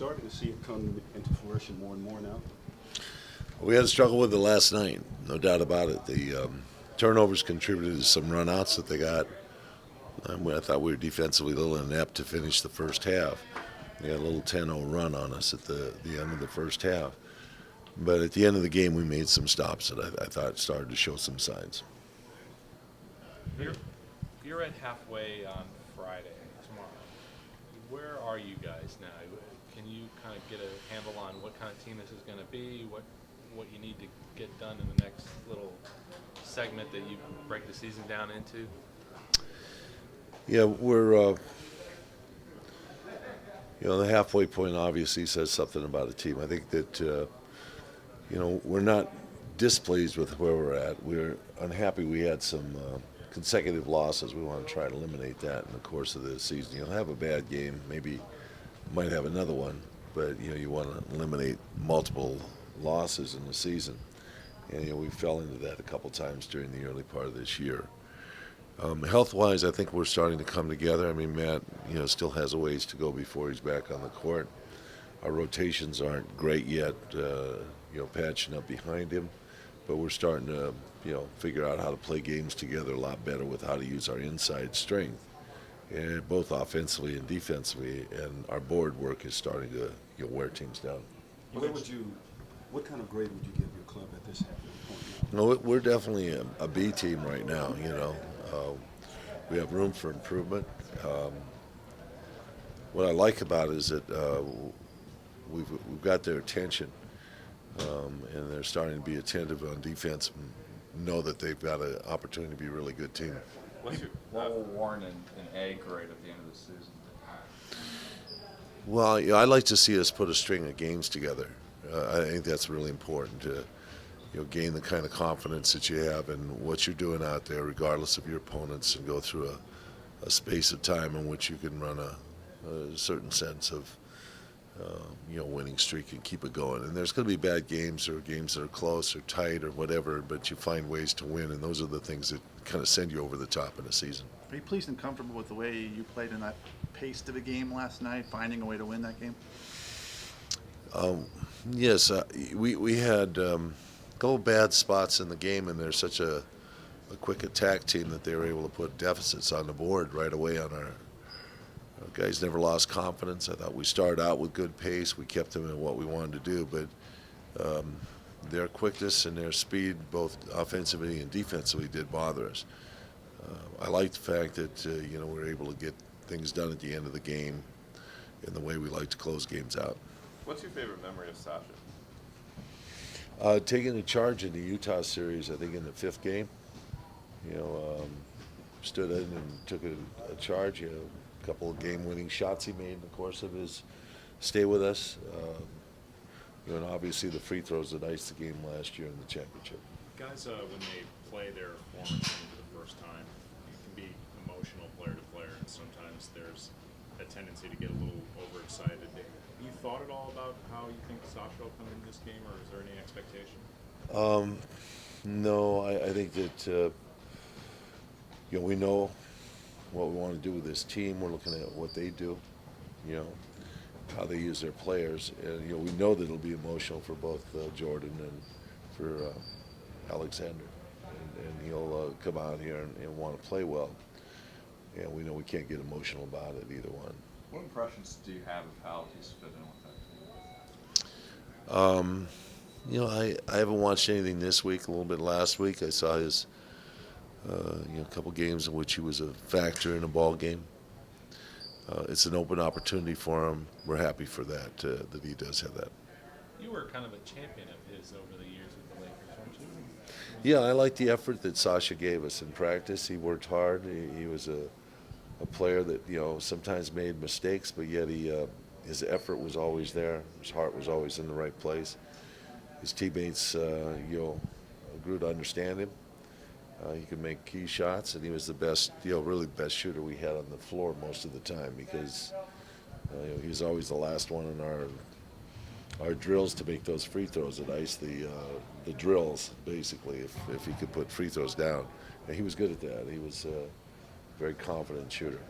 starting to see it come into fruition more and more now? We had a struggle with it last night, no doubt about it. The turnovers contributed to some runouts that they got. I thought we were defensively a little inept to finish the first half. They had a little 10-0 run on us at the end of the first half. But at the end of the game, we made some stops that I thought started to show some signs. You're at halfway on Friday, tomorrow. Where are you guys now? Can you kind of get a handle on what kind of team this is going to be, what you need to get done in the next little segment that you break the season down into? Yeah, we're, the halfway point obviously says something about a team. I think that, we're not displeased with where we're at. We're unhappy we had some consecutive losses. We want to try to eliminate that in the course of the season. You'll have a bad game, maybe might have another one, but, you want to eliminate multiple losses in the season. And, we fell into that a couple times during the early part of this year. Health-wise, I think we're starting to come together. I mean, Matt, still has a ways to go before he's back on the court. Our rotations aren't great yet, patching up behind him, but we're starting to, figure out how to play games together a lot better with how to use our inside strength, and both offensively and defensively, and our board work is starting to, wear teams down. What kind of grade would you give your club at this point now? No, we're definitely a B team right now, we have room for improvement. What I like about it is that we've got their attention, and they're starting to be attentive on defense and know that they've got an opportunity to be a really good team. What will warrant an A grade at the end of the season? Well, I'd like to see us put a string of games together. I think that's really important to gain the kind of confidence that you have in what you're doing out there, regardless of your opponents, and go through a space of time in which you can run a certain sense of winning streak and keep it going. And there's going to be bad games or games that are close or tight or whatever, but you find ways to win, and those are the things that kind of send you over the top in a season. Are you pleased and comfortable with the way you played in that pace to the game last night, finding a way to win that game? Yes, we had a couple bad spots in the game, and they're such a quick attack team that they were able to put deficits on the board right away on our guys. Never lost confidence. I thought we started out with good pace. We kept them in what we wanted to do, but their quickness and their speed, both offensively and defensively, did bother us. I like the fact that we're able to get things done at the end of the game in the way we like to close games out. What's your favorite memory of Sasha? Taking the charge in the Utah series, I think in the fifth game, stood in and took a charge. A couple of game-winning shots he made in the course of his stay with us. And obviously the free throws that iced the game last year in the championship. Guys, when they play their former team for the first time, it can be emotional player to player, and sometimes there's a tendency to get a little overexcited. Have you thought at all about how you think Sasha will come in this game, or is there any expectation? No, I think that we know what we want to do with this team. We're looking at what they do, how they use their players, and we know that it'll be emotional for both Jordan and for Alexander, and he'll come out here and want to play well, and we know we can't get emotional about it, either one. What impressions do you have of how he's fit in with that team? I haven't watched anything this week. A little bit last week. I saw his, a couple games in which he was a factor in a ball game. It's an open opportunity for him. We're happy for that, that he does have that. You were kind of a champion of his over the years with the Lakers, weren't you? Yeah, I like the effort that Sasha gave us in practice. He worked hard. He was a player that sometimes made mistakes, but yet his effort was always there. His heart was always in the right place. His teammates grew to understand him. He could make key shots, and he was the best, really the best shooter we had on the floor most of the time, because he was always the last one in our drills to make those free throws that iced the drills, basically, if he could put free throws down. And he was good at that. He was very confident shooter.